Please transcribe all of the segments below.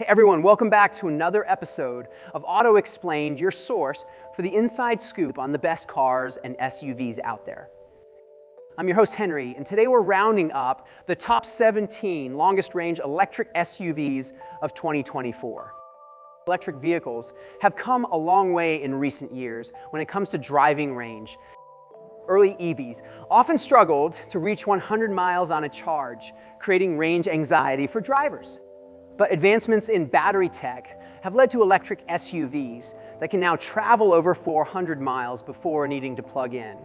Hey everyone, welcome back to another episode of Auto Explained, your source for the inside scoop on the best cars and SUVs out there. I'm your host Henry, and today we're rounding up the top 17 longest range electric SUVs of 2024. Electric vehicles have come a long way in recent years when it comes to driving range. Early EVs often struggled to reach 100 miles on a charge, creating range anxiety for drivers. But advancements in battery tech have led to electric SUVs that can now travel over 400 miles before needing to plug in.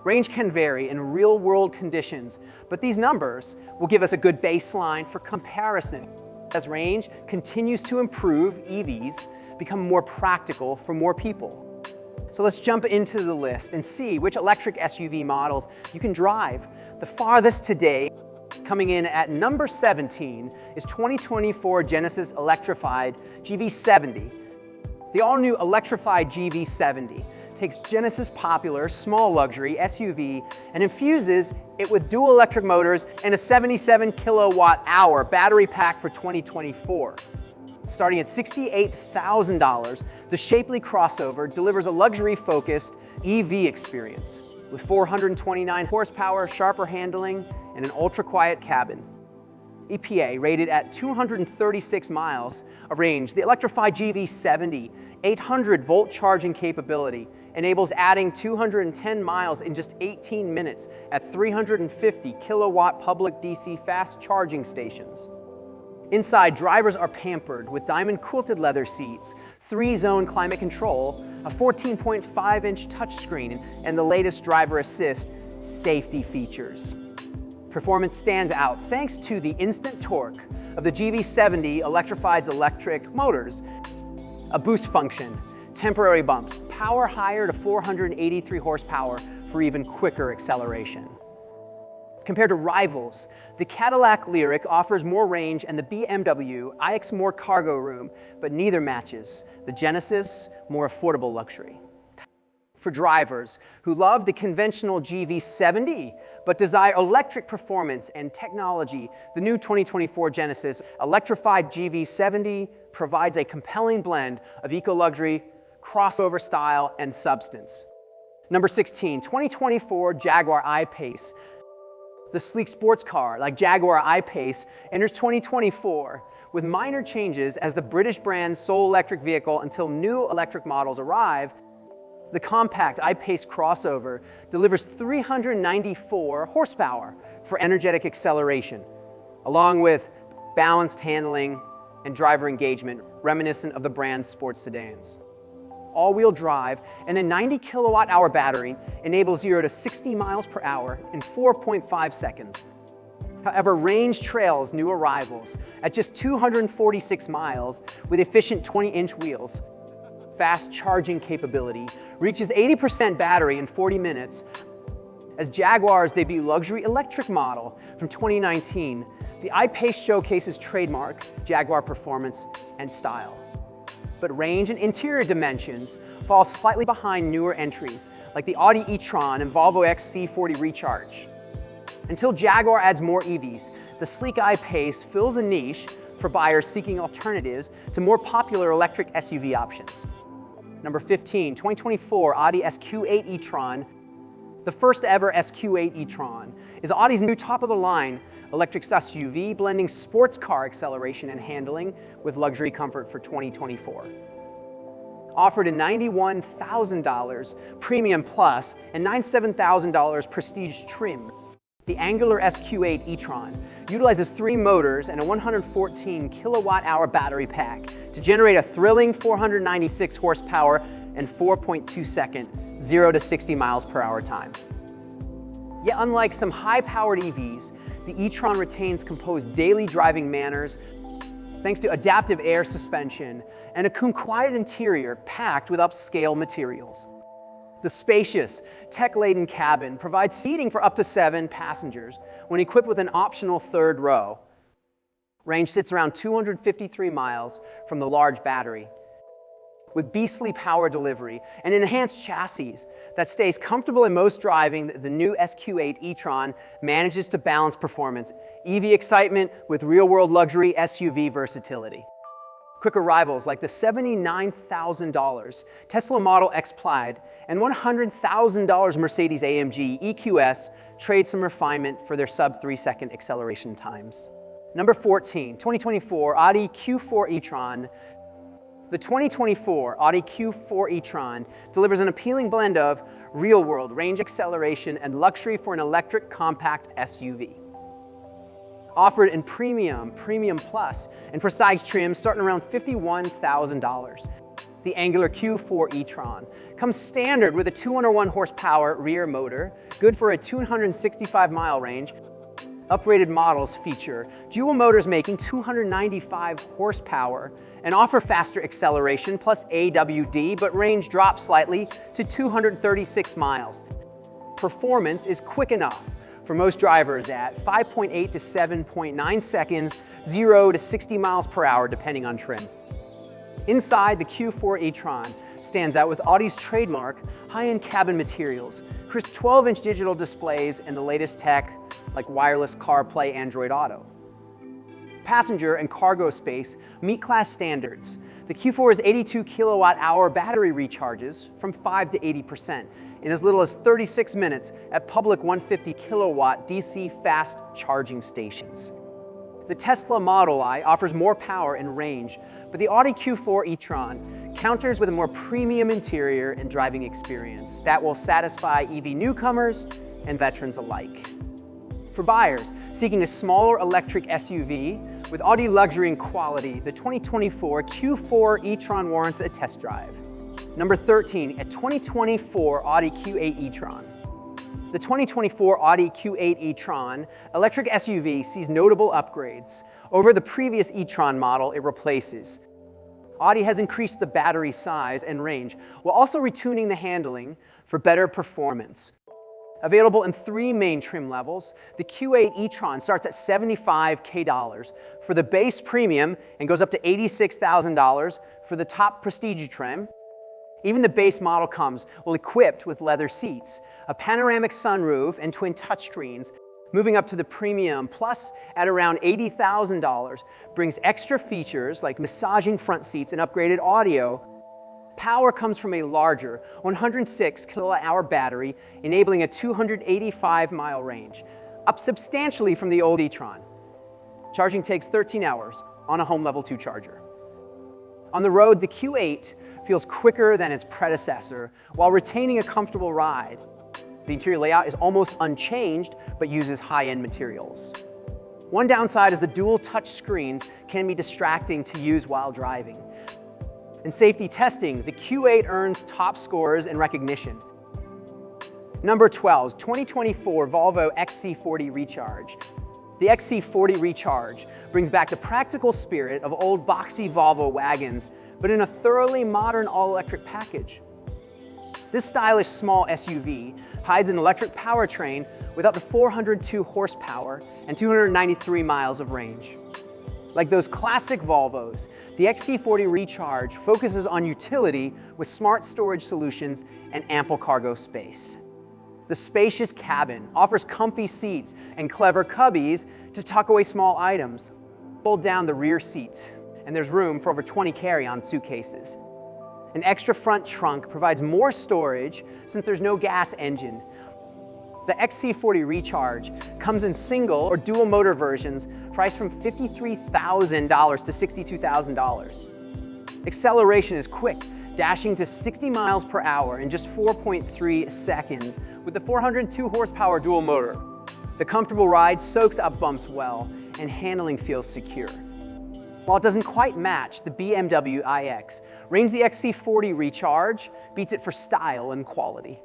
Range can vary in real-world conditions, but these numbers will give us a good baseline for comparison. As range continues to improve, EVs become more practical for more people. So let's jump into the list and see which electric SUV models you can drive. The farthest today, coming in at number 17, is 2024 Genesis electrified GV70. The all-new electrified GV70 takes Genesis' popular small luxury SUV and infuses it with dual electric motors and a 77 kilowatt-hour battery pack for 2024. Starting at $68,000, the shapely crossover delivers a luxury-focused EV experience with 429 horsepower, sharper handling, and an ultra-quiet cabin. EPA rated at 236 miles of range, the electrified GV70 800-volt charging capability enables adding 210 miles in just 18 minutes at 350 kilowatt public DC fast charging stations. Inside, drivers are pampered with diamond quilted leather seats, 3-zone climate control, a 14.5-inch touchscreen, and the latest driver assist safety features. Performance stands out thanks to the instant torque of the GV70 electrified's electric motors, a boost function, temporary bumps, power higher to 483 horsepower for even quicker acceleration. Compared to rivals, the Cadillac Lyriq offers more range and the BMW iX more cargo room, but neither matches the Genesis more affordable luxury. For drivers who love the conventional GV70 but desire electric performance and technology, the new 2024 Genesis electrified GV70 provides a compelling blend of eco-luxury, crossover style, and substance. Number 16, 2024 Jaguar I-Pace. The sleek sports car like Jaguar I-Pace enters 2024 with minor changes as the British brand's sole electric vehicle until new electric models arrive. The compact I-Pace crossover delivers 394 horsepower for energetic acceleration, along with balanced handling and driver engagement reminiscent of the brand's sports sedans. All-wheel drive and a 90 kilowatt-hour battery enable 0 to 60 miles per hour in 4.5 seconds. However, range trails new arrivals at just 246 miles with efficient 20-inch wheels. Fast charging capability reaches 80% battery in 40 minutes. As Jaguar's debut luxury electric model from 2019, the I-Pace showcases trademark Jaguar performance and style. But range and interior dimensions fall slightly behind newer entries like the Audi e-tron and Volvo XC40 Recharge. Until Jaguar adds more EVs, the sleek I-Pace fills a niche for buyers seeking alternatives to more popular electric SUV options. Number 15, 2024 Audi SQ8 e-tron. The first ever SQ8 e-tron is Audi's new top-of-the-line electric SUV, blending sports car acceleration and handling with luxury comfort for 2024. Offered at $91,000 Premium Plus and $97,000 Prestige trim, the angular SQ8 e-tron utilizes 3 motors and a 114 kilowatt-hour battery pack to generate a thrilling 496 horsepower and 4.2-second 0 to 60 miles per hour time. Yet unlike some high-powered EVs, the e-tron retains composed daily driving manners thanks to adaptive air suspension and a quiet interior packed with upscale materials. The spacious, tech-laden cabin provides seating for up to 7 passengers when equipped with an optional 3rd row. Range sits around 253 miles from the large battery. With beastly power delivery and enhanced chassis that stays comfortable in most driving, the new SQ8 e-tron manages to balance performance, EV excitement with real-world luxury SUV versatility. Quick arrivals like the $79,000 Tesla Model X Plaid and $100,000 Mercedes-AMG EQS trade some refinement for their sub-3-second acceleration times. Number 14, 2024 Audi Q4 e-tron. The 2024 Audi Q4 e-tron delivers an appealing blend of real-world range acceleration and luxury for an electric compact SUV. Offered in Premium, Premium Plus, and Prestige trims starting around $51,000. The Angular Q4 e-tron comes standard with a 201 horsepower rear motor, good for a 265-mile range. Upgraded models feature dual motors making 295 horsepower and offer faster acceleration plus AWD, but range drops slightly to 236 miles. Performance is quick enough for most drivers at 5.8 to 7.9 seconds, 0 to 60 miles per hour, depending on trim. Inside, the Q4 e-tron stands out with Audi's trademark high-end cabin materials, crisp 12-inch digital displays, and the latest tech like wireless CarPlay, Android Auto. Passenger and cargo space meet class standards. The Q4's 82 kilowatt-hour battery recharges from 5 to 80% in as little as 36 minutes at public 150 kilowatt DC fast charging stations. The Tesla Model I offers more power and range, but the Audi Q4 e-tron counters with a more premium interior and driving experience that will satisfy EV newcomers and veterans alike. For buyers seeking a smaller electric SUV with Audi luxury and quality, the 2024 Q4 e-tron warrants a test drive. Number 13, a 2024 Audi Q8 e-tron. The 2024 Audi Q8 e-tron electric SUV sees notable upgrades over the previous e-tron model it replaces. Audi has increased the battery size and range while also retuning the handling for better performance. Available in 3 main trim levels, the Q8 e-tron starts at $75,000 for the base premium and goes up to $86,000 for the top prestige trim. Even the base model comes equipped with leather seats, a panoramic sunroof, and twin touchscreens. Moving up to the Premium Plus at around $80,000 brings extra features like massaging front seats and upgraded audio. Power comes from a larger 106 kilowatt-hour battery, enabling a 285-mile range, up substantially from the old e-tron. Charging takes 13 hours on a home level 2 charger. On the road, the Q8 feels quicker than its predecessor while retaining a comfortable ride. The interior layout is almost unchanged, but uses high-end materials. One downside is the dual touch screens can be distracting to use while driving. In safety testing, the Q8 earns top scores and recognition. Number 12, 2024 Volvo XC40 Recharge. The XC40 Recharge brings back the practical spirit of old boxy Volvo wagons, but in a thoroughly modern all-electric package. This stylish small SUV hides an electric powertrain with up to 402 horsepower and 293 miles of range. Like those classic Volvos, the XC40 Recharge focuses on utility with smart storage solutions and ample cargo space. The spacious cabin offers comfy seats and clever cubbies to tuck away small items. Fold down the rear seats, and there's room for over 20 carry-on suitcases. An extra front trunk provides more storage since there's no gas engine. The XC40 Recharge comes in single or dual motor versions priced from $53,000 to $62,000. Acceleration is quick, dashing to 60 miles per hour in just 4.3 seconds with the 402 horsepower dual motor. The comfortable ride soaks up bumps well, and handling feels secure. While it doesn't quite match the BMW iX, the XC40 Recharge beats it for style and quality.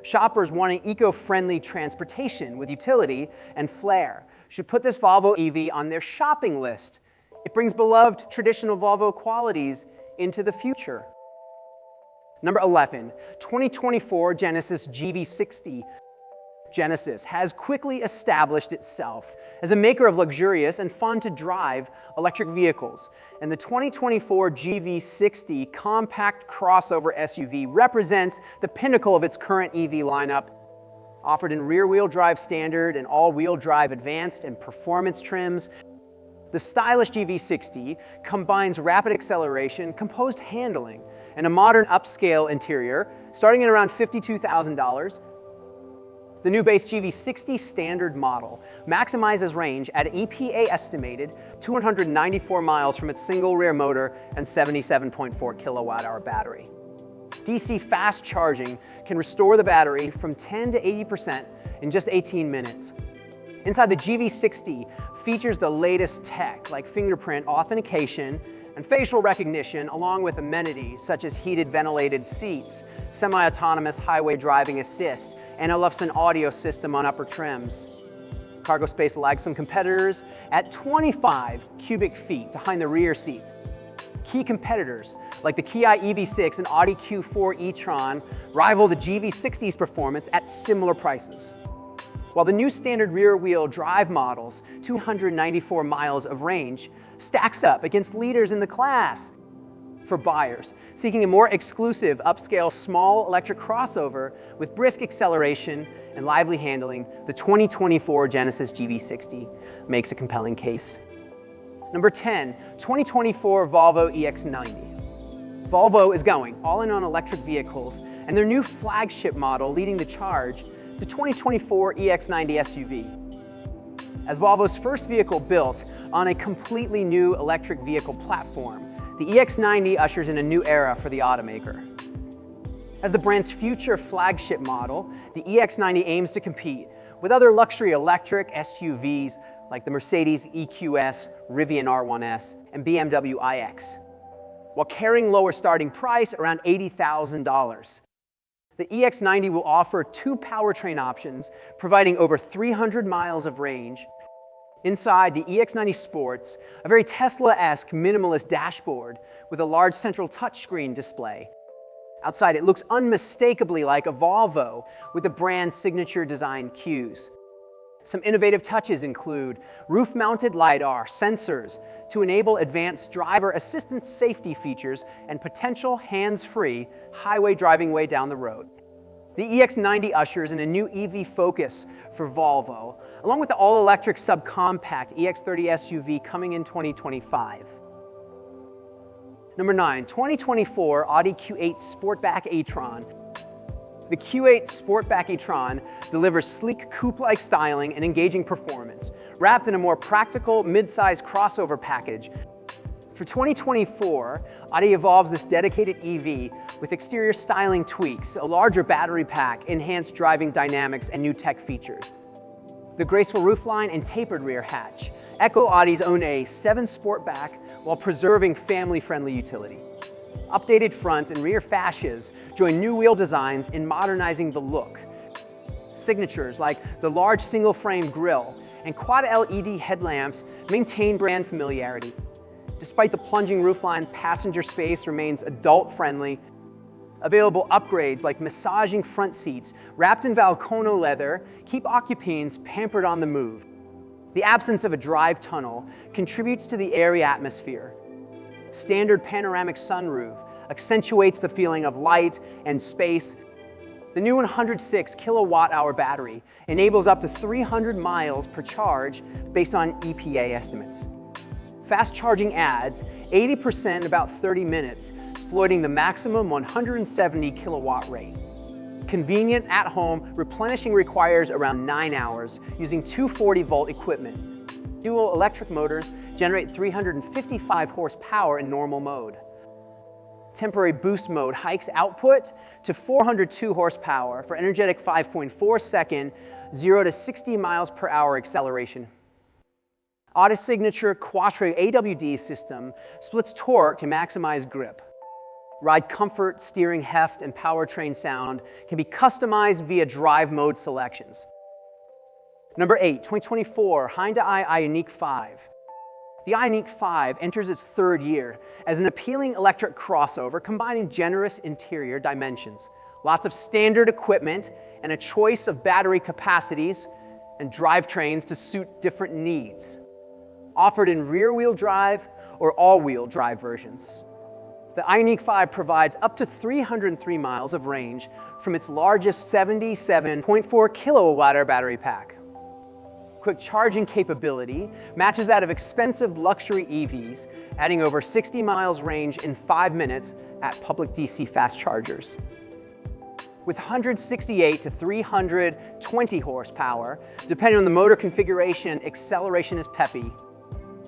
Shoppers wanting eco-friendly transportation with utility and flair should put this Volvo EV on their shopping list. It brings beloved traditional Volvo qualities into the future. Number 11, 2024 Genesis GV60. Genesis has quickly established itself as a maker of luxurious and fun-to-drive electric vehicles, and the 2024 GV60 compact crossover SUV represents the pinnacle of its current EV lineup. Offered in rear-wheel drive standard and all-wheel drive advanced and performance trims, The stylish GV60 combines rapid acceleration, composed handling, and a modern upscale interior, starting at around $52,000. The new base GV60 standard model maximizes range at an EPA estimated 294 miles from its single rear motor and 77.4 kilowatt-hour battery. DC fast charging can restore the battery from 10 to 80% in just 18 minutes. Inside the GV60 features the latest tech like fingerprint authentication and facial recognition, along with amenities such as heated ventilated seats, semi-autonomous highway driving assist, and a Lufsen audio system on upper trims. Cargo space lags some competitors at 25 cubic feet behind the rear seat. Key competitors like the Kia EV6 and Audi Q4 Rron rival the GV60's performance at similar prices. While the new standard rear-wheel drive model's 294 miles of range stacks up against leaders in the class. For buyers seeking a more exclusive, upscale, small electric crossover with brisk acceleration and lively handling, the 2024 Genesis GV60 makes a compelling case. Number 10, 2024 Volvo EX90. Volvo is going all in on electric vehicles, and their new flagship model leading the charge is the 2024 EX90 SUV. As Volvo's first vehicle built on a completely new electric vehicle platform, the EX90 ushers in a new era for the automaker. As the brand's future flagship model, the EX90 aims to compete with other luxury electric SUVs like the Mercedes EQS, Rivian R1S, and BMW iX, while carrying lower starting price around $80,000. The EX90 will offer two powertrain options, providing over 300 miles of range. Inside, the EX90 sports a very Tesla-esque minimalist dashboard with a large central touchscreen display. Outside, it looks unmistakably like a Volvo with the brand's signature design cues. Some innovative touches include roof-mounted LiDAR sensors to enable advanced driver assistance safety features and potential hands-free highway driving way down the road. The EX90 ushers in a new EV focus for Volvo, along with the all-electric subcompact EX30 SUV coming in 2025. Number 9, 2024 Audi Q8 Sportback Atron. The Q8 Sportback Atron delivers sleek coupe-like styling and engaging performance, wrapped in a more practical mid-size crossover package. For 2024, Audi evolves this dedicated EV with exterior styling tweaks, a larger battery pack, enhanced driving dynamics, and new tech features. The graceful roofline and tapered rear hatch echo Audi's own A7 Sportback while preserving family-friendly utility. Updated front and rear fascias join new wheel designs in modernizing the look. Signatures like the large single-frame grille and quad LED headlamps maintain brand familiarity. Despite the plunging roofline, passenger space remains adult-friendly. Available upgrades like massaging front seats wrapped in Valcono leather keep occupants pampered on the move. The absence of a drive tunnel contributes to the airy atmosphere. Standard panoramic sunroof accentuates the feeling of light and space. The new 106 kilowatt-hour battery enables up to 300 miles per charge based on EPA estimates. Fast charging adds 80% in about 30 minutes, exploiting the maximum 170 kilowatt rate. Convenient at-home replenishing requires around 9 hours using 240-volt equipment. Dual electric motors generate 355 horsepower in normal mode. Temporary boost mode hikes output to 402 horsepower for energetic 5.4-second 0 to 60 miles per hour acceleration. Audi's signature Quattro AWD system splits torque to maximize grip. Ride comfort, steering heft, and powertrain sound can be customized via drive mode selections. Number 8, 2024 Hyundai Ionique 5. The Ionique 5 enters its third year as an appealing electric crossover combining generous interior dimensions, lots of standard equipment, and a choice of battery capacities and drivetrains to suit different needs. Offered in rear-wheel drive or all-wheel drive versions. The Ionique 5 provides up to 303 miles of range from its largest 77.4 kilowatt-hour battery pack. Quick charging capability matches that of expensive luxury EVs, adding over 60 miles range in 5 minutes at public DC fast chargers. With 168 to 320 horsepower, depending on the motor configuration, acceleration is peppy.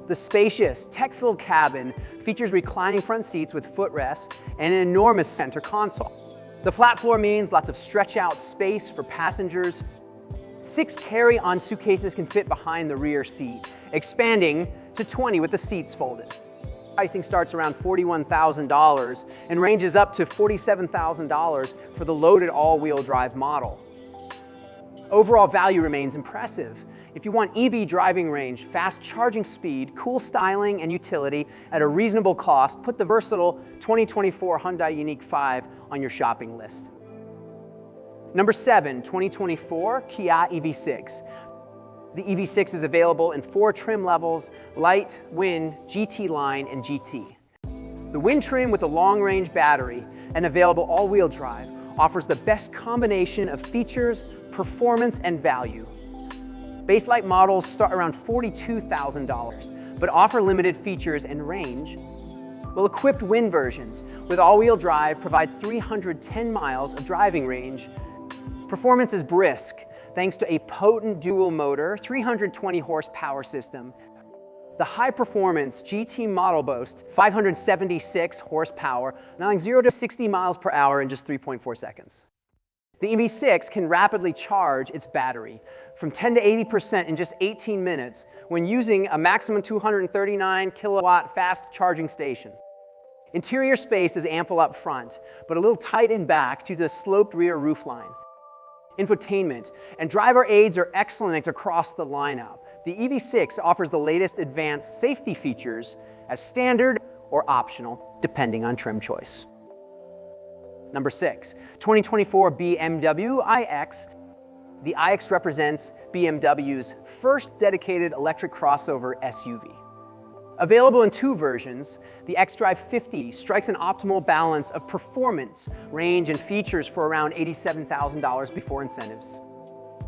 The spacious, tech-filled cabin features reclining front seats with footrests and an enormous center console. The flat floor means lots of stretch-out space for passengers. 6 carry-on suitcases can fit behind the rear seat, expanding to 20 with the seats folded. Pricing starts around $41,000 and ranges up to $47,000 for the loaded all-wheel drive model. Overall value remains impressive. If you want EV driving range, fast charging speed, cool styling, and utility at a reasonable cost, put the versatile 2024 Hyundai Ionique 5 on your shopping list. Number 7, 2024 Kia EV6. The EV6 is available in 4 trim levels: Light, Wind, GT Line, and GT. The Wind trim with a long-range battery and available all-wheel drive offers the best combination of features, performance, and value. Base Light models start around $42,000, but offer limited features and range. Well-equipped Wind versions with all-wheel drive provide 310 miles of driving range. Performance is brisk, thanks to a potent dual motor, 320 horsepower system. The high-performance GT model boasts 576 horsepower, allowing 0 to 60 miles per hour in just 3.4 seconds. The EV6 can rapidly charge its battery from 10 to 80% in just 18 minutes when using a maximum 239 kilowatt fast charging station. Interior space is ample up front, but a little tight in back due to the sloped rear roofline. Infotainment and driver aids are excellent across the lineup. The EV6 offers the latest advanced safety features as standard or optional, depending on trim choice. Number 6, 2024 BMW iX. The iX represents BMW's first dedicated electric crossover SUV. Available in 2 versions, the xDrive 50 strikes an optimal balance of performance, range, and features for around $87,000 before incentives.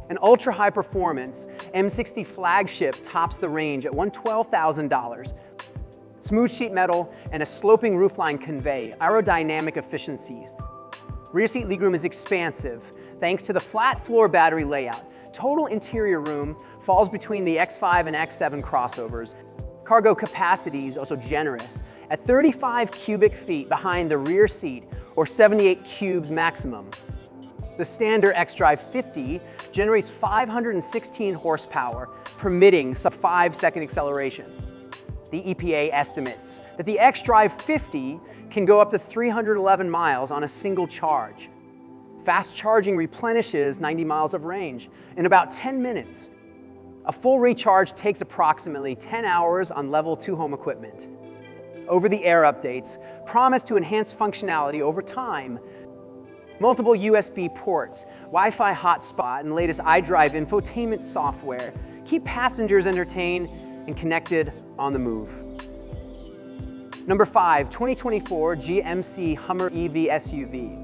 An ultra-high performance M60 flagship tops the range at $112,000. Smooth sheet metal and a sloping roofline convey aerodynamic efficiencies. Rear seat legroom is expansive thanks to the flat floor battery layout. Total interior room falls between the X5 and X7 crossovers. Cargo capacity is also generous at 35 cubic feet behind the rear seat, or 78 cubes maximum. The standard xDrive 50 generates 516 horsepower, permitting sub-5-second acceleration. The EPA estimates that the xDrive 50 can go up to 311 miles on a single charge. Fast charging replenishes 90 miles of range in about 10 minutes. A full recharge takes approximately 10 hours on level 2 home equipment. Over-the-air updates promise to enhance functionality over time. Multiple USB ports, Wi-Fi hotspot, and latest iDrive infotainment software keep passengers entertained and connected on the move. Number 5, 2024 GMC Hummer EV SUV.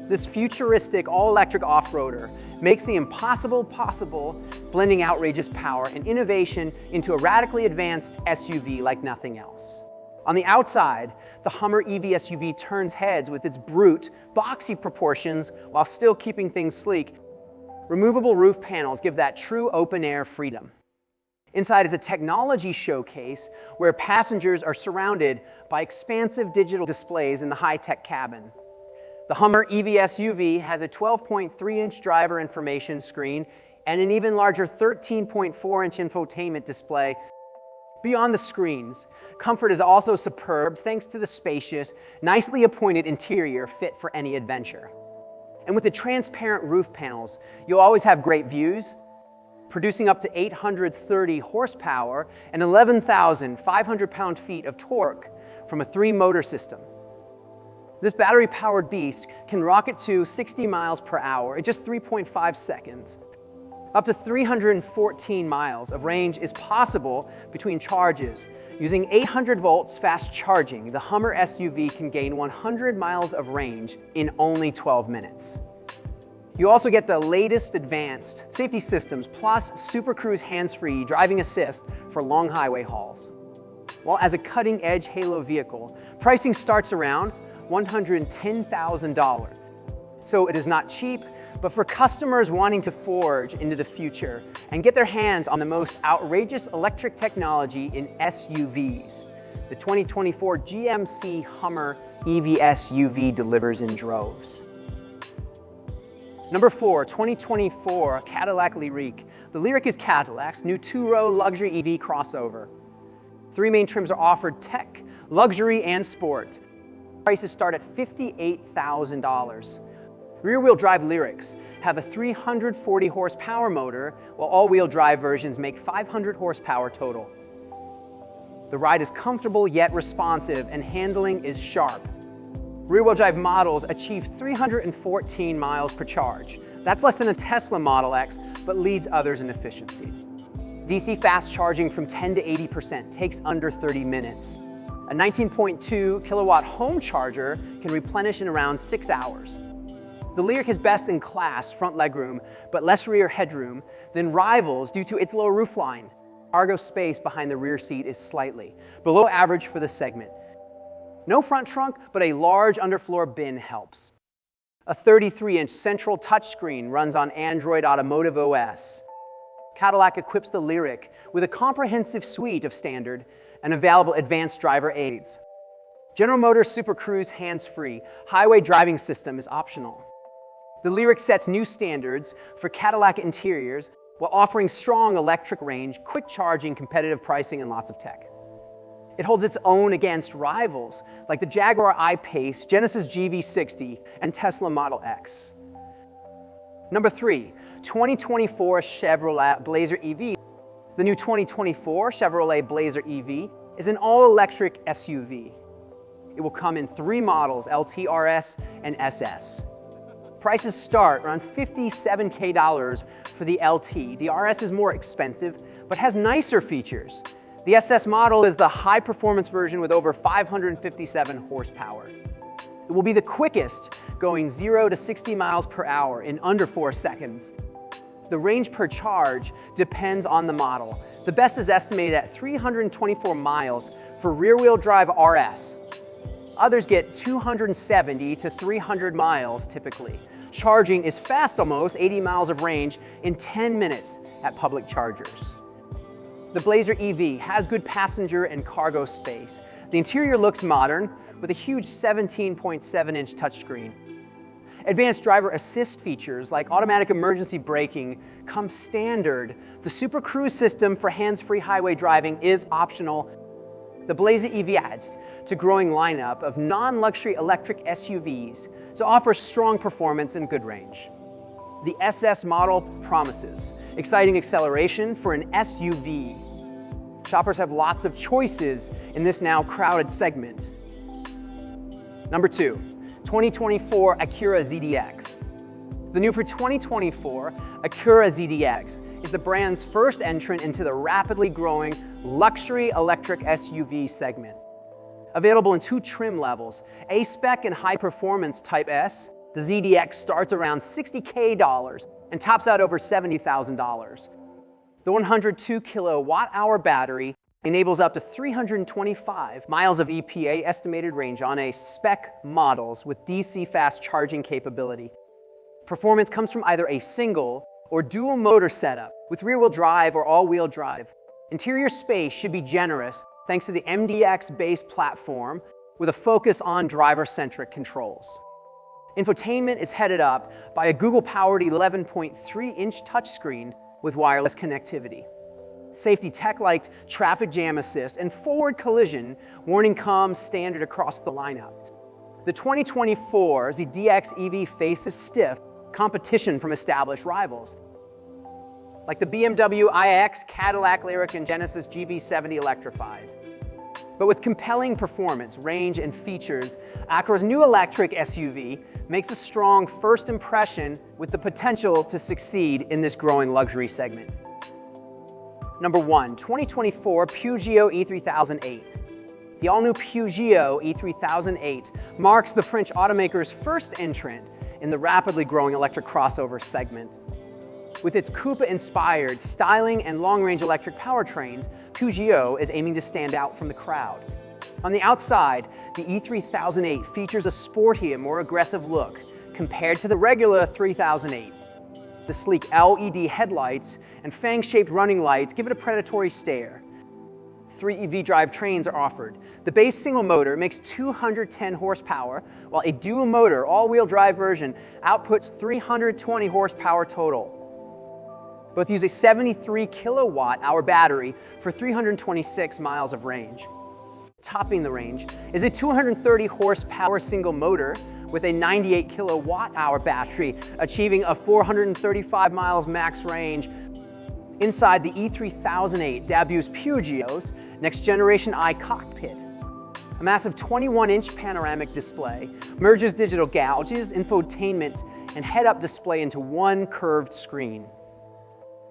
This futuristic all-electric off-roader makes the impossible possible, blending outrageous power and innovation into a radically advanced SUV like nothing else. On the outside, the Hummer EV SUV turns heads with its brute, boxy proportions while still keeping things sleek. Removable roof panels give that true open-air freedom. Inside is a technology showcase where passengers are surrounded by expansive digital displays in the high-tech cabin. The Hummer EV SUV has a 12.3-inch driver information screen and an even larger 13.4-inch infotainment display. Beyond the screens, comfort is also superb thanks to the spacious, nicely appointed interior fit for any adventure. And with the transparent roof panels, you'll always have great views, producing up to 830 horsepower and 11,500 pound-feet of torque from a 3-motor system. This battery-powered beast can rocket to 60 miles per hour in just 3.5 seconds. Up to 314 miles of range is possible between charges. Using 800 volts fast charging, the Hummer SUV can gain 100 miles of range in only 12 minutes. You also get the latest advanced safety systems plus Super Cruise hands-free driving assist for long highway hauls. While as a cutting-edge halo vehicle, pricing starts around $110,000. So it is not cheap, but for customers wanting to forge into the future and get their hands on the most outrageous electric technology in SUVs, the 2024 GMC Hummer EV SUV delivers in droves. Number 4, 2024 Cadillac Lyriq. The Lyriq is Cadillac's new two-row luxury EV crossover. 3 main trims are offered: tech, luxury, and sport. Prices start at $58,000. Rear-wheel drive Lyriqs have a 340 horsepower motor, while all-wheel drive versions make 500 horsepower total. The ride is comfortable yet responsive, and handling is sharp. Rear-wheel drive models achieve 314 miles per charge. That's less than a Tesla Model X, but leads others in efficiency. DC fast charging from 10 to 80% takes under 30 minutes. A 19.2 kilowatt home charger can replenish in around 6 hours. The Lyriq has best-in-class front legroom, but less rear headroom than rivals due to its low roofline. Cargo space behind the rear seat is slightly below average for the segment. No front trunk, but a large underfloor bin helps. A 33-inch central touchscreen runs on Android Automotive OS. Cadillac equips the Lyriq with a comprehensive suite of standard and available advanced driver aids. General Motors Super Cruise hands-free highway driving system is optional. The Lyriq sets new standards for Cadillac interiors while offering strong electric range, quick charging, competitive pricing, and lots of tech. It holds its own against rivals like the Jaguar iPace, Genesis GV60, and Tesla Model X. Number 3, 2024 Chevrolet Blazer EV. The new 2024 Chevrolet Blazer EV is an all-electric SUV. It will come in 3 models, LT, RS, and SS. Prices start around $57K for the LT. The RS is more expensive, but has nicer features. The SS model is the high-performance version with over 557 horsepower. It will be the quickest, going 0 to 60 miles per hour in under 4 seconds. The range per charge depends on the model. The best is estimated at 324 miles for rear-wheel drive RS. Others get 270 to 300 miles typically. Charging is fast, almost 80 miles of range in 10 minutes at public chargers. The Blazer EV has good passenger and cargo space. The interior looks modern with a huge 17.7-inch touchscreen. Advanced driver assist features like automatic emergency braking come standard. The Super Cruise system for hands-free highway driving is optional. The Blazer EV adds to a growing lineup of non-luxury electric SUVs to offer strong performance and good range. The SS model promises exciting acceleration for an SUV. Shoppers have lots of choices in this now crowded segment. Number 2, 2024 Acura ZDX. The new for 2024 Acura ZDX is the brand's first entrant into the rapidly growing luxury electric SUV segment. Available in 2 trim levels, A-Spec and High Performance Type S, the ZDX starts around $60K and tops out over $70,000. The 102 kilowatt-hour battery enables up to 325 miles of EPA estimated range on A-Spec models with DC fast charging capability. Performance comes from either a single or dual motor setup with rear-wheel drive or all-wheel drive. Interior space should be generous thanks to the MDX-based platform with a focus on driver-centric controls. Infotainment is headed up by a Google-powered 11.3-inch touchscreen with wireless connectivity. Safety tech like traffic jam assist and forward collision warning comes standard across the lineup. The 2024 ZDX EV faces stiff competition from established rivals, like the BMW iX, Cadillac Lyriq, and Genesis GV70 electrified. But with compelling performance, range, and features, Acura's new electric SUV makes a strong first impression with the potential to succeed in this growing luxury segment. Number 1, 2024 Peugeot E3008. The all-new Peugeot E3008 marks the French automaker's first entrant in the rapidly growing electric crossover segment. With its Coupe-inspired styling and long-range electric powertrains, Peugeot is aiming to stand out from the crowd. On the outside, the E3008 features a sportier, more aggressive look compared to the regular 3008. The sleek LED headlights and fang-shaped running lights give it a predatory stare. 3 EV drivetrains are offered. The base single motor makes 210 horsepower, while a dual motor all-wheel drive version outputs 320 horsepower total. Both use a 73 kilowatt-hour battery for 326 miles of range. Topping the range is a 230 horsepower single motor with a 98 kilowatt-hour battery, achieving a 435 miles max range. Inside the E3008 debuts Peugeot's next-generation iCockpit. A massive 21-inch panoramic display merges digital gauges, infotainment, and head-up display into one curved screen.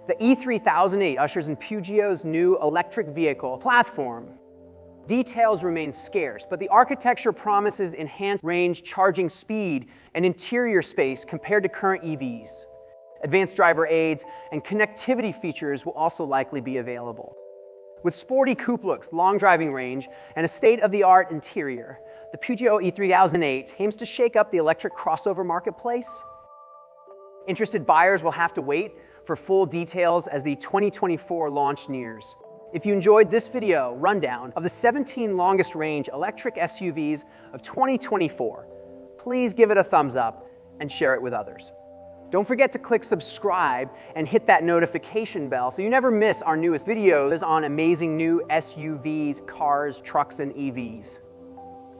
The E3008 ushers in Peugeot's new electric vehicle platform. Details remain scarce, but the architecture promises enhanced range, charging speed, and interior space compared to current EVs. Advanced driver aids and connectivity features will also likely be available. With sporty coupe looks, long driving range, and a state-of-the-art interior, the Peugeot E3008 aims to shake up the electric crossover marketplace. Interested buyers will have to wait for full details as the 2024 launch nears. If you enjoyed this video rundown of the 17 longest range electric SUVs of 2024, please give it a thumbs up and share it with others. Don't forget to click subscribe and hit that notification bell so you never miss our newest videos on amazing new SUVs, cars, trucks, and EVs.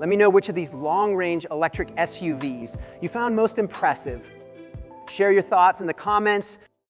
Let me know which of these long-range electric SUVs you found most impressive. Share your thoughts in the comments.